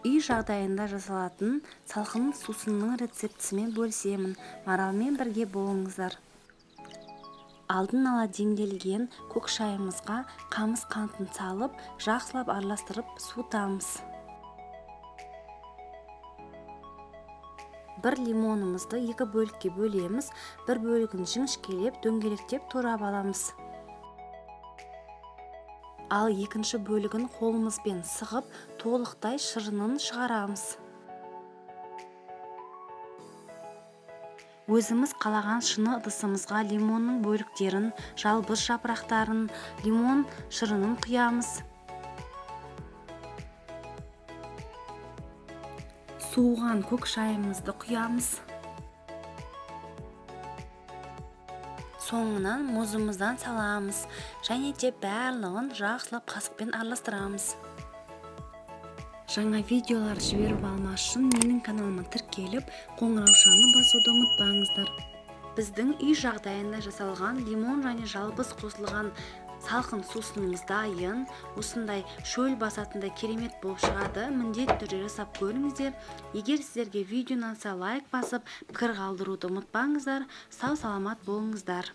Үй жағдайында жасалатын салқын сусынның рецептісімен бөлісемін. Маралмен бірге болыңыздар. Алдын ала демделген көк шайымызға қамыс қантын салып, жақсылап араластырып суытамыз. Бір лимонымызды екі бөлікке бөлеміз, бір бөлігін жіңішкелеп, дөңгелектеп турап аламыз. Ал екінші бөлігін қолымызбен сығып, толықтай шырынын шығарамыз. Өзіміз қалаған шыны ыдысымызға лимонның бөліктерін, жалбыз жапырақтарын, лимон шырынын құямыз. Суыған көк шайымызды құямыз. Соңынан мұзымыздан саламыз және де барлығын жақсылап қасықпен араластырамыз. Жаңа видеолар жіберіп алмас үшін менің каналыма тіркеліп, қоңыраушаны басуды ұмытпаңыздар. Біздің үй жағдайында жасалған лимон және жалбыз қосылған салқын сусынымыз дайын. Осындай шөл басатындай керемет болып шығады. Міндетті түрде жасап көріңіздер. Егер сіздерге видео ұнаса, лайк басып, пікір қалдыруды ұмытпаңыздар. Сау саламат болыңыздар.